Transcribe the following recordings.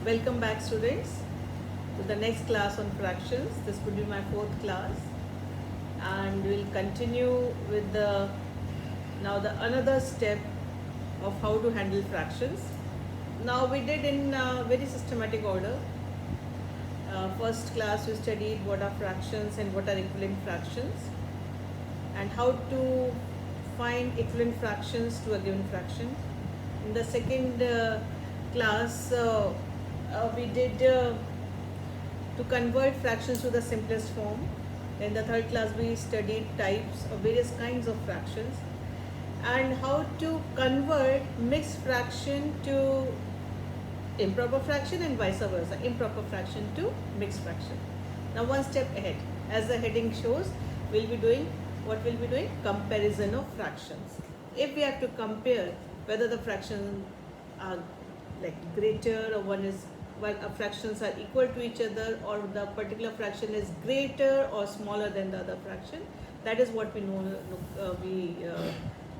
Welcome back, students, to the next class on fractions. This would be my fourth class, and we'll continue with the another step of how to handle fractions. Now we did in very systematic order. First class we studied what are fractions and what are equivalent fractions, and how to find equivalent fractions to a given fraction. In the second class, we did to convert fractions to the simplest form. In the third class, we studied types of various kinds of fractions and how to convert mixed fraction to improper fraction and vice versa, improper fraction to mixed fraction. Now one step ahead, as the heading shows, we'll be doing what we'll be doing? Comparison of fractions. If we have to compare whether the fractions are like greater or fractions are equal to each other, or the particular fraction is greater or smaller than the other fraction, that is what we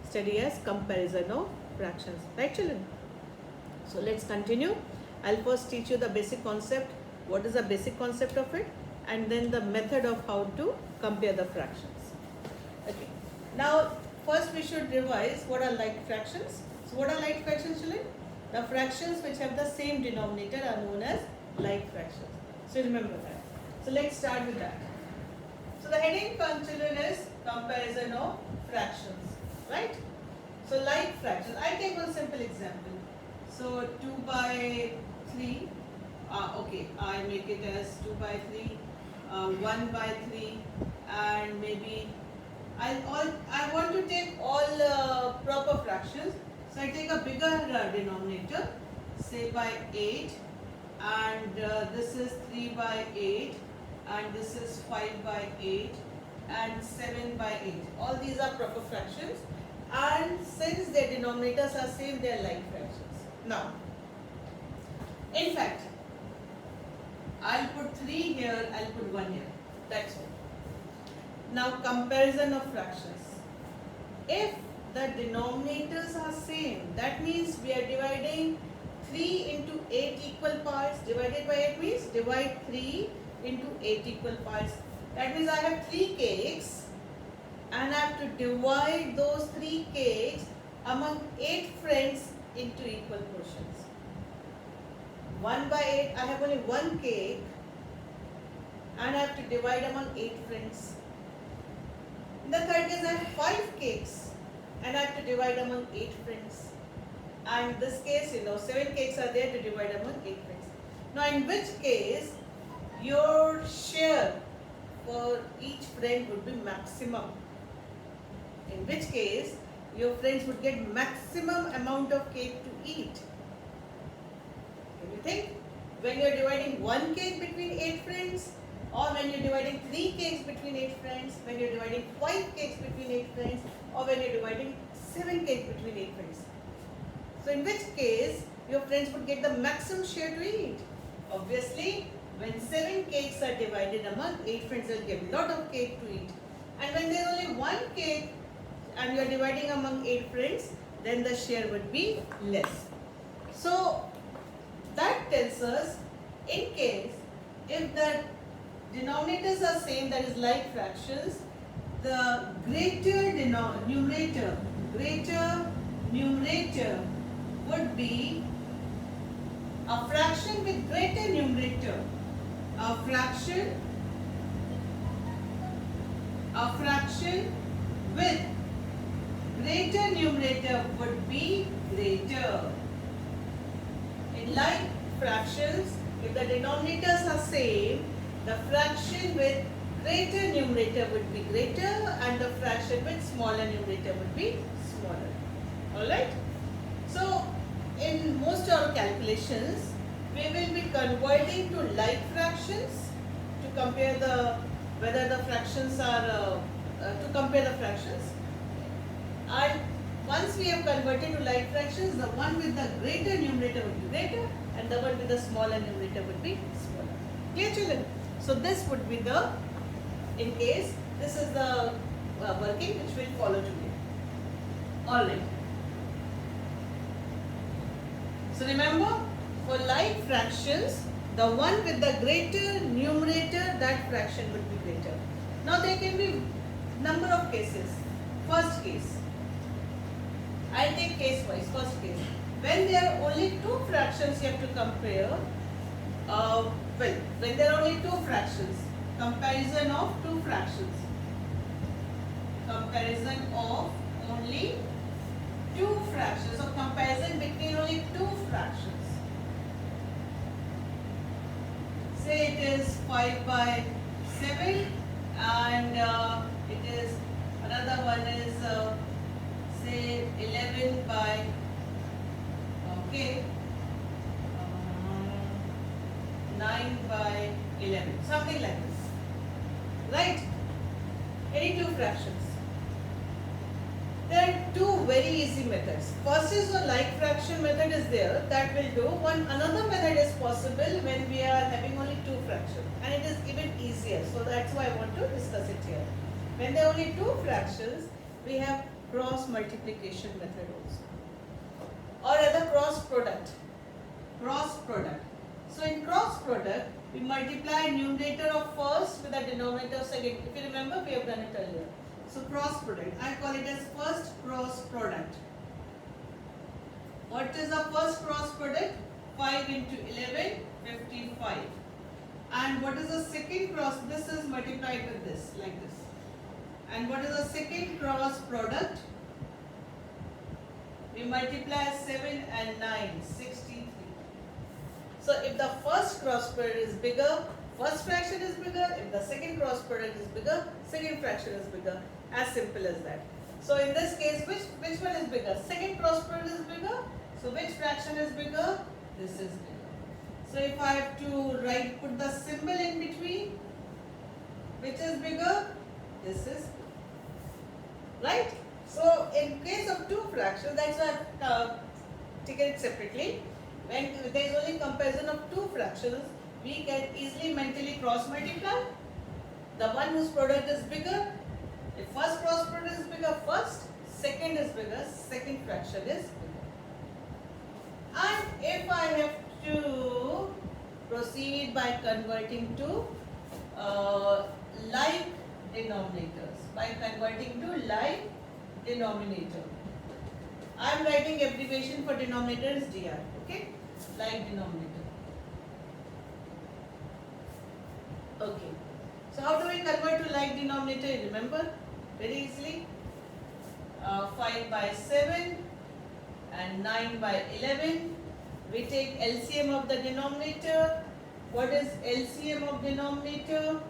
study as comparison of fractions, right children? So let's continue. I'll first teach you the basic concept, what is the basic concept of it, and then the method of how to compare the fractions. Okay. Now first we should revise what are like fractions. So what are like fractions, children? The fractions which have the same denominator are known as like fractions. So remember that. So let's start with that. So the heading, children, is comparison of fractions, right? So like fractions. I take one simple example. So 2 by 3. Okay, I make it as 2 by 3, 1 by 3, and maybe I want to take all proper fractions. So I take a bigger denominator, say by 8, and this is 3 by 8, and this is 5 by 8, and 7 by 8. All these are proper fractions, and since their denominators are same, they are like fractions. Now, in fact, I'll put 3 here, I'll put 1 here. That's all. Now, comparison of fractions. If the denominators are same, that means we are dividing 3 into 8 equal parts. Divided by 8 means divide 3 into 8 equal parts. That means I have 3 cakes and I have to divide those 3 cakes among 8 friends into equal portions. 1 by 8, I have only 1 cake and I have to divide among 8 friends. In the third case, I have 5 cakes and I have to divide among 8 friends. And in this case, 7 cakes are there to divide among 8 friends. Now, in which case, your share for each friend would be maximum. In which case, your friends would get maximum amount of cake to eat. Can you think? When you are dividing 1 cake between 8 friends, or when you are dividing 3 cakes between 8 friends, when you are dividing 5 cakes between 8 friends, or when you are dividing 7 cakes between 8 friends. So in which case, your friends would get the maximum share to eat. Obviously, when 7 cakes are divided among 8 friends, they will get a lot of cake to eat. And when there is only 1 cake and you are dividing among 8 friends, then the share would be less. So that tells us, in case if the denominators are same, that is like fractions, the greater numerator would be a fraction with greater numerator. A fraction with greater numerator would be greater. In like fractions, if the denominators are same, the fraction with greater numerator would be greater and the fraction with smaller numerator would be smaller. Alright? So, in most of our calculations, we will be converting to like fractions to compare whether the fractions are, to compare the fractions. And once we have converted to like fractions, the one with the greater numerator would be greater and the one with the smaller numerator would be smaller. Clear, children? So this would be the, in case, this is the working which will follow today. Alright. So remember, for like fractions, the one with the greater numerator, that fraction will be greater. Now there can be number of cases. First case, I'll take case wise. First case, when there are only two fractions you have to compare. When there are only two fractions, comparison of two fractions. Comparison of only two fractions. So comparison between only two fractions. Say it is 5 by 7 and it is another one is say 11 by 9 by 11, something like this, right? Any two fractions. There are two very easy methods. First is the like fraction method is there, that will do. Another method is possible when we are having only two fractions, and it is even easier. So that's why I want to discuss it here. When there are only two fractions, we have cross multiplication method also, or rather cross product. Cross product. So in cross product, we multiply numerator of first with the denominator of second. If you remember, we have done it earlier. So cross product, I call it as first cross product. What is the first cross product? 5 into 11, 55. And what is the second cross? This is multiplied with this, like this. And what is the second cross product? We multiply 7 and 9, 63. So if the first cross product is bigger, first fraction is bigger. If the second cross product is bigger, second fraction is bigger. As simple as that. So in this case, which one is bigger? Second cross product is bigger. So which fraction is bigger? This is bigger. So if I have to put the symbol in between, which is bigger? This is bigger. Right? So in case of two fractions, that's why I've taken it separately. When there is only comparison of two fractions, we can easily mentally cross multiply. The one whose product is bigger, if first cross product is bigger first, second is bigger, second fraction is bigger. And if I have to proceed by converting to like denominators, I am writing abbreviation for denominator is DR, okay? Like denominator. Okay. So how do we convert to like denominator? Remember? Very easily. 5 by 7 and 9 by 11. We take LCM of the denominator. What is LCM of denominator?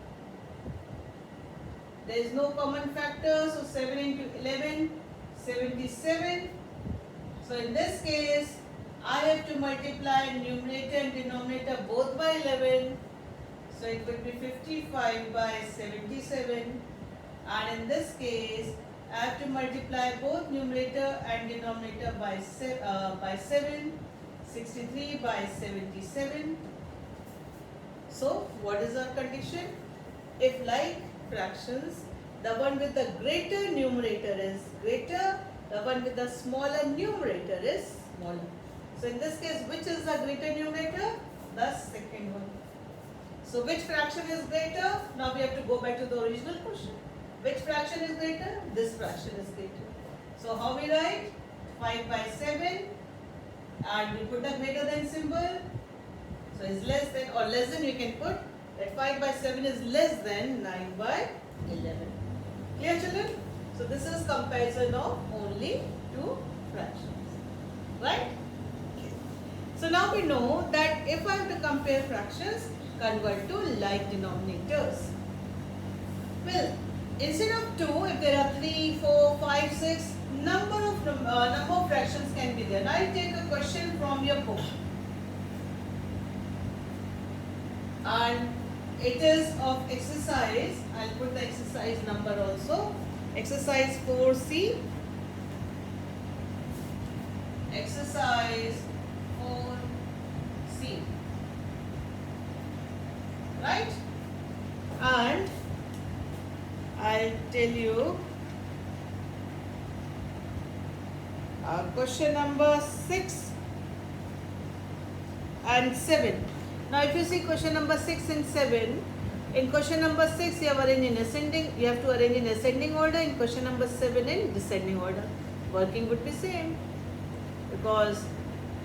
There is no common factor, so 7 into 11, 77. So in this case, I have to multiply numerator and denominator both by 11. So it will be 55 by 77. And in this case, I have to multiply both numerator and denominator by 7, 63 by 77. So what is our condition? If like fractions, the one with the greater numerator is greater, the one with the smaller numerator is smaller. So in this case, which is the greater numerator? The second one. So which fraction is greater? Now we have to go back to the original question. Which fraction is greater? This fraction is greater. So how we write? 5 by 7 and we put the greater than symbol. So is less than or less than, you can put that 5 by 7 is less than 9 by 11. Clear, children? So this is comparison of only two fractions. Right? Okay. So now we know that if I have to compare fractions, convert to like denominators. Well, instead of 2, if there are 3, 4, 5, 6, number of fractions can be there. Now you take a question from your book. And it is of exercise, I'll put the exercise number also. Exercise 4C. Exercise 4C. Right? And I'll tell you question number 6. and 7. Now if you see question number 6 and 7, in question number 6 you have arranged in ascending, you have to arrange in ascending order, in question number 7 in descending order. Working would be same, because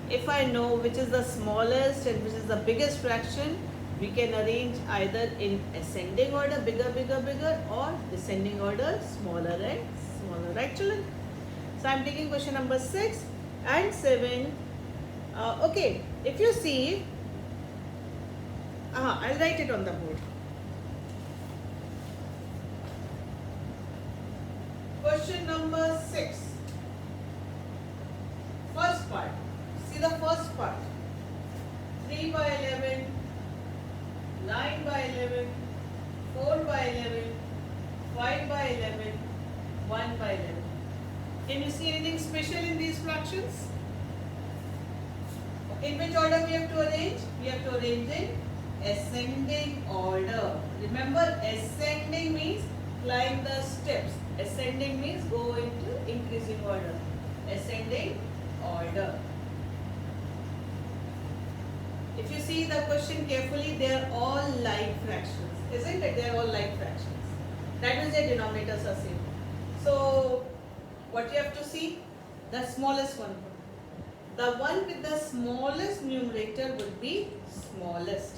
if I know which is the smallest and which is the biggest fraction, we can arrange either in ascending order, bigger, bigger, bigger, or descending order, smaller and smaller. Right, children? So I am taking question number 6 and 7. Okay, if you see, I'll write it on the board. Question number 6. First part. See the first part. 3 by 11, 9 by 11, 4 by 11, 5 by 11, 1 by 11. Can you see anything special in these fractions? In which order we have to arrange? We have to arrange in ascending order. Remember, ascending means climb the steps. Ascending means go into increasing order. Ascending order. If you see the question carefully, they are all like fractions, isn't it? They are all like fractions. That means their denominators are same. So, what you have to see? The smallest one. The one with the smallest numerator would be smallest.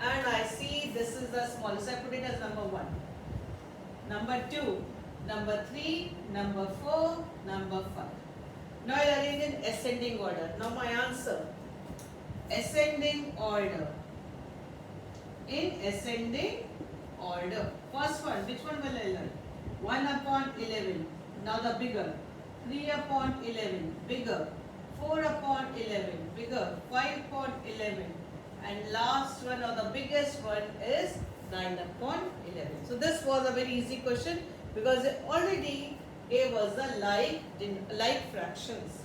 And I see this is the smallest. I put it as number 1. Number 2, number 3, number 4, number 5. Now I arrange in ascending order. Now my answer. Ascending order. In ascending order. First one, which one will I learn? 1 upon 11. Now the bigger. 3 upon 11. Bigger. 4 upon 11. Bigger. 5 upon 11. And last one, or the biggest one, is 9 upon 11. So this was a very easy question, because it already gave us the like fractions.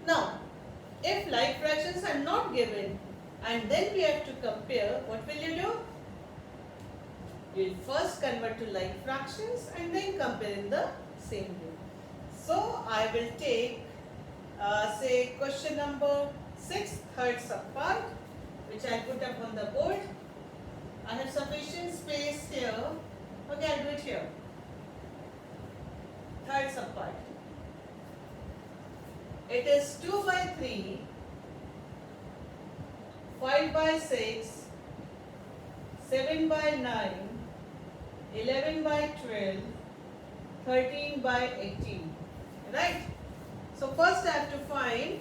Now, if like fractions are not given and then we have to compare, what will you do? You will first convert to like fractions and then compare in the same way. So I will take say question number 6, thirds apart, which I put up on the board. I have sufficient space here. Okay, I'll do it here. Thirds apart. It is 2 by 3, 5 by 6, 7 by 9, 11 by 12, 13 by 18. Right? So first I have to find,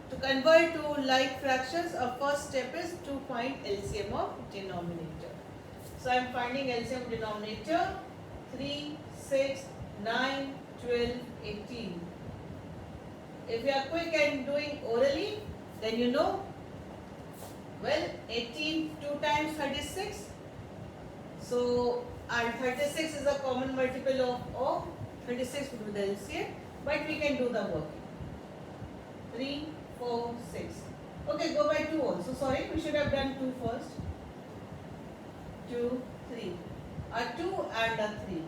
to convert to like fractions, our first step is to find LCM of denominator. So I am finding LCM of denominator. 3, 6, 9, 12, 18. If you are quick and doing orally, then you know, well, 18 2 times 36. So, and 36 is a common multiple of 36 would be the LCM, but we can do the working. 3, 4, 6. Okay, go by 2 also. Sorry, we should have done 2 first. 2, 3. A 2 and a 3.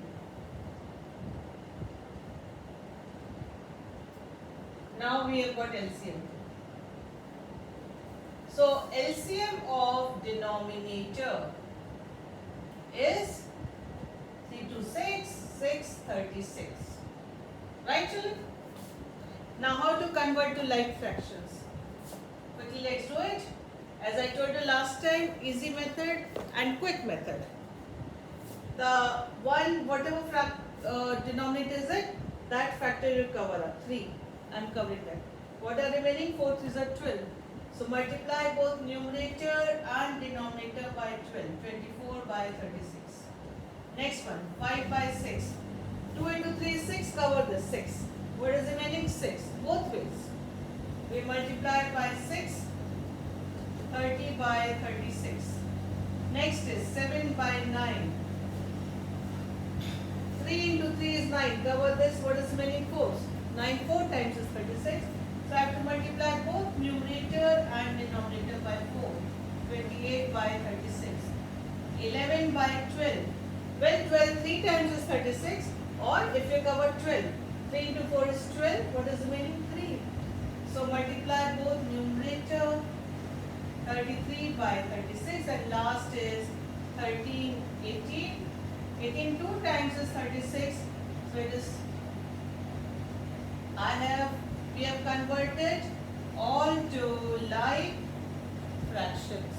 Now we have got LCM. So LCM of denominator is 3 to 6, 6, 36. Right, children? Now how to convert to like fractions? Quickly let's do it. As I told you last time, easy method and quick method. The one, whatever denominator is it, that factor you cover up. 3. I am covering that. What are remaining? 4 3s are 12. So multiply both numerator and denominator by 12. 24 by 36. Next one, 5 by 6. 2 into 3 is 6, cover this 6. What is remaining? 6. Both ways. We multiply by 6, 30 by 36. Next is 7 by 9. 3 into 3 is 9. Cover this. What is remaining? 4. 9 4 times is 36. So I have to multiply both numerator and denominator by 4. 28 by 36. 11 by 12. Well, 12 3 times is 36. Or if you cover 12, 3 into 4 is 12. What is remaining? 3. So multiply both numerator 33 by 36, and last is 13, 18. 18 2 times is 36, so it is, we have converted all to like fractions.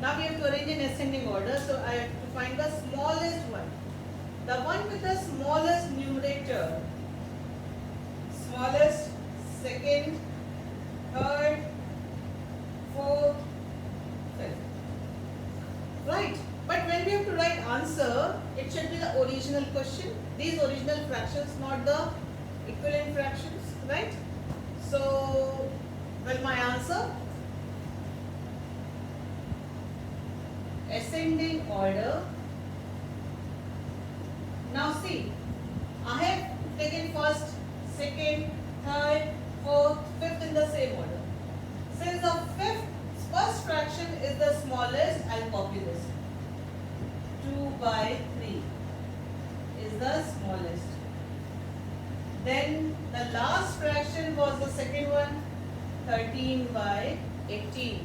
Now we have to arrange in ascending order, so I have to find the smallest one. The one with the smallest numerator, smallest, second, third, fourth, fifth. Right? But when we have to write answer, it should be the original question. These original fractions, not the equivalent fractions. Right? So, well, my answer, ascending order. Now see, I have taken first, second, third, fourth, fifth in the same order. Since the first fraction is the smallest, I'll copy this. 2 by 3 is the smallest. Then the last fraction was the second one, 13 by 18.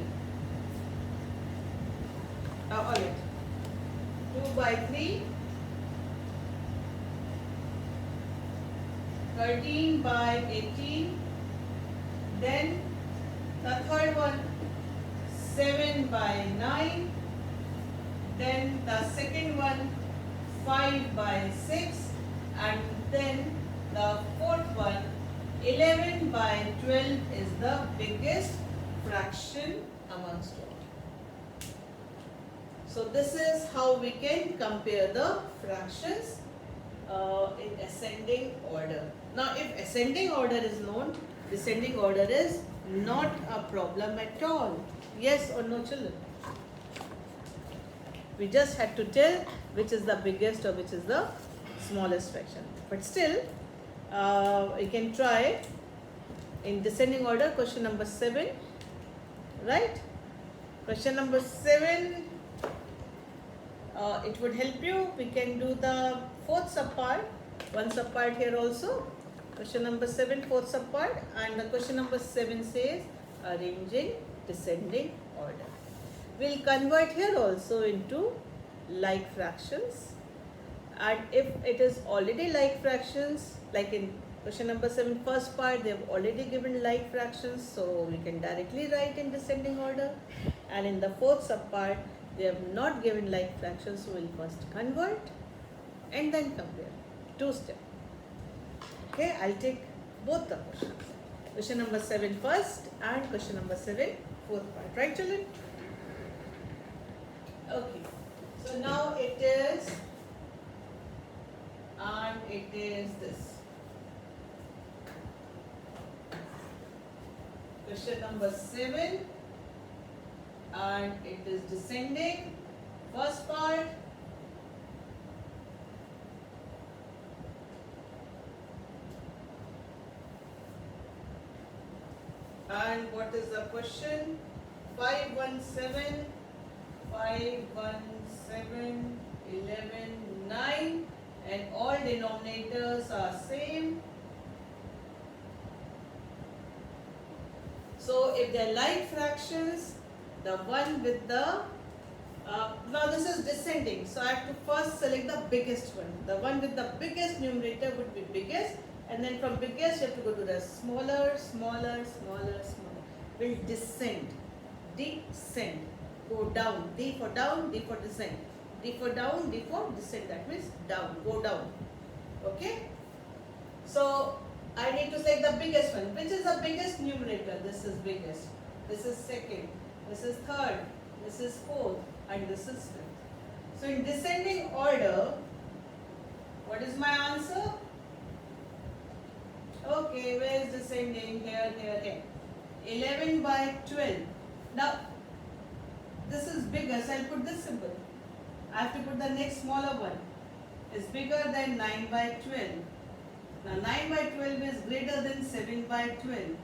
Alright. 2 by 3. 13 by 18, then the third one 7 by 9, then the second one 5 by 6, and then the fourth one 11 by 12 is the biggest fraction amongst all. So this is how we can compare the fractions in ascending order. Now if ascending order is known, descending order is not a problem at all. Yes or no, children? We just had to tell which is the biggest or which is the smallest fraction. But still, you can try in descending order. Question number 7, right? Question number 7, it would help you. We can do the fourth subpart, one subpart here also. Question number 7, fourth subpart, and the question number 7 says arranging descending order. We'll convert here also into like fractions, and if it is already like fractions, like in question number 7 first part, they have already given like fractions, so we can directly write in descending order, and in the fourth subpart they have not given like fractions, so we'll first convert and then compare. 2 steps. Okay, I'll take both the questions. Question number 7 first and question number 7 fourth part. Right, children? Okay. So now it is, and it is this. Question number 7, and it is descending. First part. And what is the question? 517, 517, 11, 9, and all denominators are same. So if they are like fractions, the one with the, now this is descending, so I have to first select the biggest one. The one with the biggest numerator would be biggest, and then from biggest you have to go to the smaller, smaller, smaller, smaller. Will descend, descend, go down, D for down, D for descend, D for down, D for descend, that means down, go down. Okay? So I need to select the biggest one. Which is the biggest numerator? This is biggest. This is second. This is third. This is fourth. And this is fifth. So in descending order, what is my answer? Okay, where is descending? Here, here, here. 11 by 12. Now, this is bigger, so I'll put this symbol. I have to put the next smaller one. It's bigger than 9 by 12. Now 9 by 12 is greater than 7 by 12.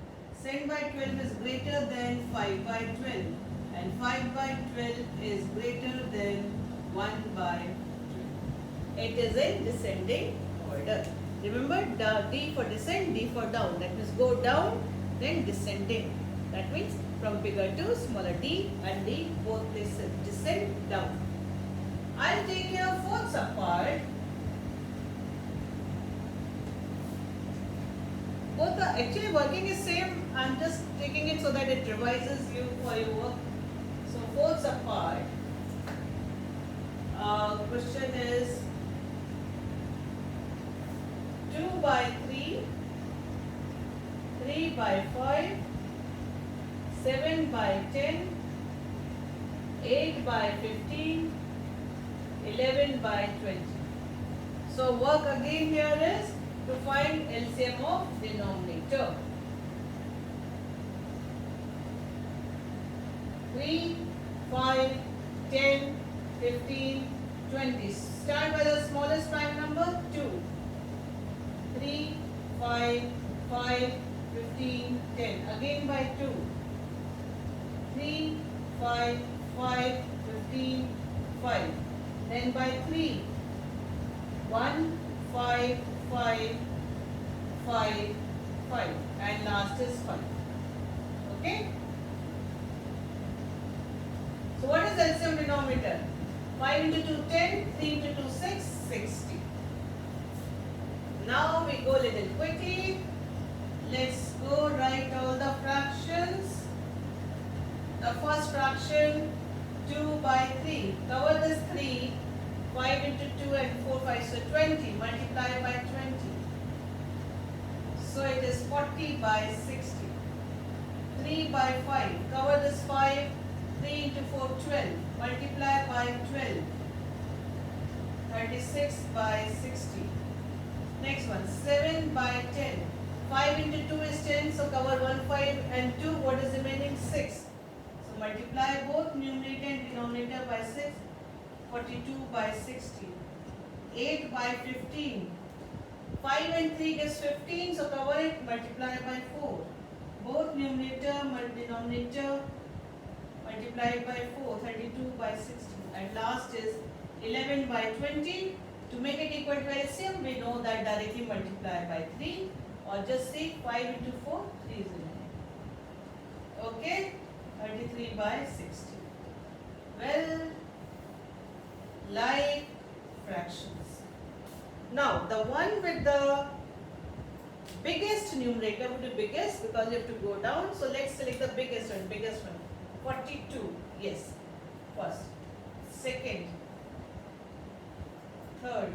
7 by 12 is greater than 5 by 12. And 5 by 12 is greater than 1 by 12. It is in descending order. Remember, D for descend, D for down. That means go down, then descending. That means from bigger to smaller, D and D both descend down. I'll take your fourths apart. Both are actually working is same. I'm just taking it so that it revises you for your work. So fourths apart. Question is 2 by 3, 3 by 5, 7 by 10, 8 by 15, 11 by 20. So work again here is to find LCM of denominator. 3, 5, 10, 15, 20. Start by the smallest prime number 2. 3, 5, 5, 15, 10. Again by 2. 3, 5, 5, 15, 5. Then by 3. 1, 5, 5, 5, 5. And last is 5. Okay? So what is LCM denominator? 5 into 2, 10. 3 into 2, 6, 60. Now we go a little quickly. Let's go write all the fractions. The first fraction 2 by 3. Cover this 3. 5 into 2 and 4, 5, so 20. Multiply by 20. So it is 40 by 60. 3 by 5. Cover this 5. 3 into 4, 12. Multiply by 12. 36 by 60. Next one, 7 by 10. 5 into 2 is 10, so cover 1, 5 and 2. What is remaining? 6. So multiply both numerator and denominator by 6. 42 by 60. 8 by 15. 5 and 3 gives 15, so cover it, multiply by 4. Both numerator and denominator multiplied by 4, 32 by 60. And last is 11 by 20. To make it equal to LCM, we know that directly multiply by 3 or just say 5 into 4, 3 is remaining. Okay, 33 by 60. Well, like fractions. Now, the one with the biggest numerator would be biggest because you have to go down. So let's select the biggest one. 42, yes, first, second, third,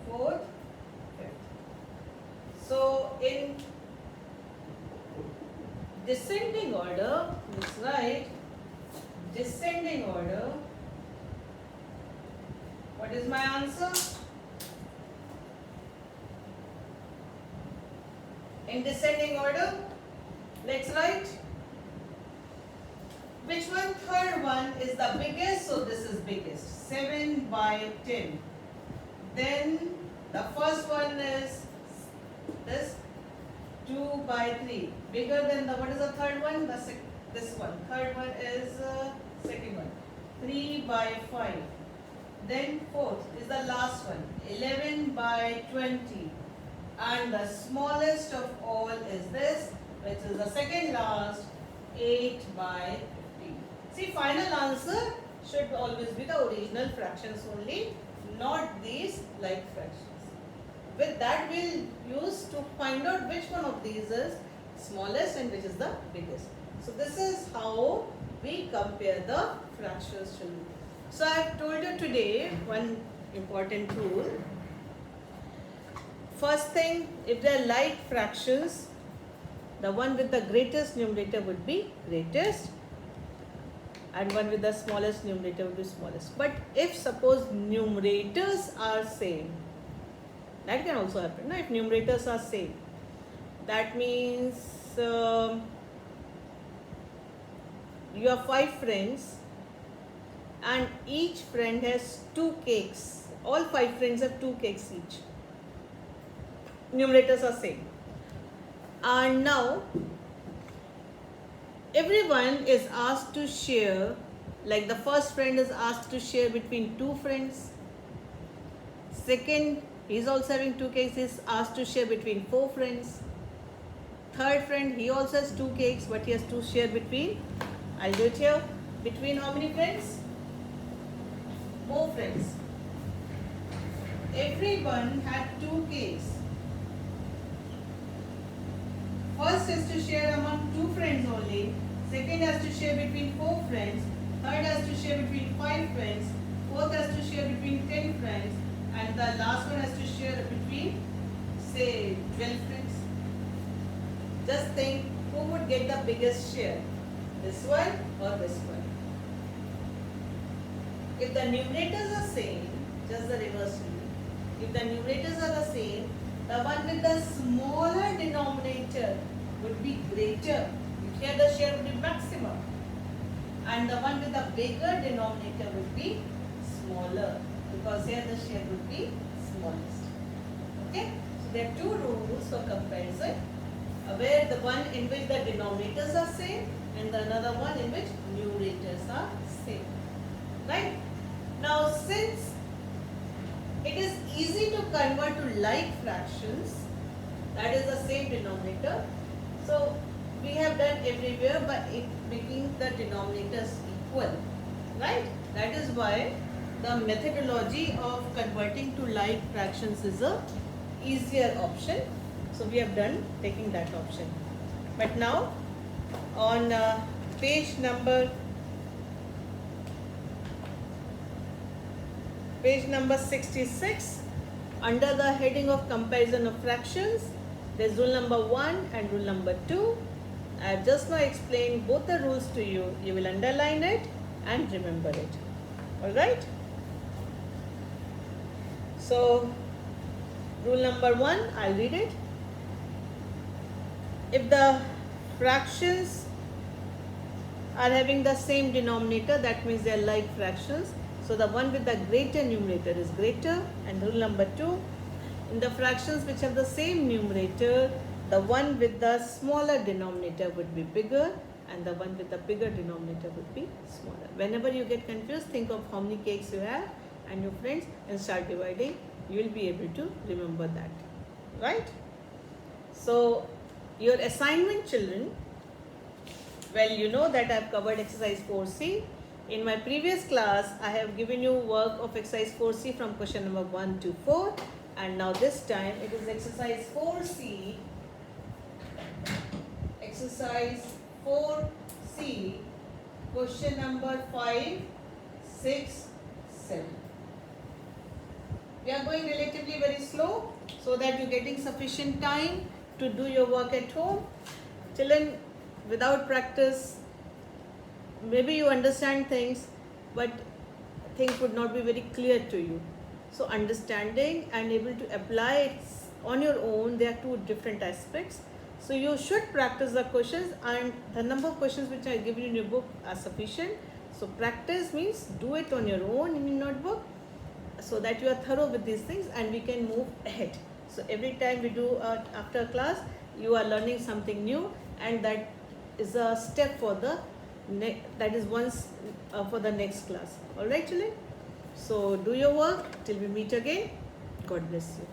fourth, fifth. So in descending order, let's write descending order. What is my answer? In descending order, let's write which one? Third one is the biggest, so this is biggest. 7 by 10. Then the first one is this 2 by 3. Bigger than the, what is the third one? This one. Third one is second one. 3 by 5. Then fourth is the last one. 11 by 20. And the smallest of all is this, which is the second last, 8 by 15. See, final answer should always be the original fractions only, not these like fractions. With that, we'll use to find out which one of these is smallest and which is the biggest. So this is how we compare the fractions to. So I have told you today one important rule. First thing, if they are like fractions, the one with the greatest numerator would be greatest and one with the smallest numerator would be smallest. But if suppose numerators are same, that can also happen. No? If numerators are same, that means you have 5 friends and each friend has 2 cakes. All 5 friends have 2 cakes each. Numerators are same. And now everyone is asked to share, like the first friend is asked to share between 2 friends. Second, he is also having 2 cakes, is asked to share between 4 friends. third friend, he also has 2 cakes, but he has to share between, I'll do it here, between how many friends? 4 friends. Everyone had 2 cakes. First has to share among 2 friends only, second has to share between 4 friends, third has to share between 5 friends, fourth has to share between 10 friends, and the last one has to share between, say, 12 friends. Just think, who would get the biggest share? This one or this one? If the numerators are same, just the reverse rule. If the numerators are the same, the one with the smaller denominator would be greater. Here the share would be maximum. And the one with the bigger denominator would be smaller, because here the share would be smallest. Okay? So there are 2 rules for comparison, where the one in which the denominators are same and the another one in which numerators are same. Right? Now since it is easy to convert to like fractions, that is the same denominator, so we have done everywhere by making the denominators equal. Right? That is why the methodology of converting to like fractions is a easier option. So we have done taking that option. But now on page number 66, under the heading of comparison of fractions, there is rule number 1 and rule number 2. I have just now explained both the rules to you. You will underline it and remember it. Alright? So rule number 1, I'll read it. If the fractions are having the same denominator, that means they are like fractions. So the one with the greater numerator is greater. And rule number 2, in the fractions which have the same numerator, the one with the smaller denominator would be bigger and the one with the bigger denominator would be smaller. Whenever you get confused, think of how many cakes you have and your friends and start dividing. You will be able to remember that. Right? So your assignment, children, well, you know that I have covered exercise 4C. In my previous class, I have given you work of exercise 4C from question number 1 to 4. And now this time it is exercise 4C. Exercise 4C, question number 5, 6, 7. We are going relatively very slow so that you are getting sufficient time to do your work at home. Children, without practice, maybe you understand things, but things would not be very clear to you. So understanding and able to apply it on your own, they are 2 different aspects. So you should practice the questions, and the number of questions which I have given in your book are sufficient. So practice means do it on your own in your notebook so that you are thorough with these things and we can move ahead. So every time we do after class, you are learning something new, and that is a step for the for the next class. Alright, children? So do your work till we meet again. God bless you.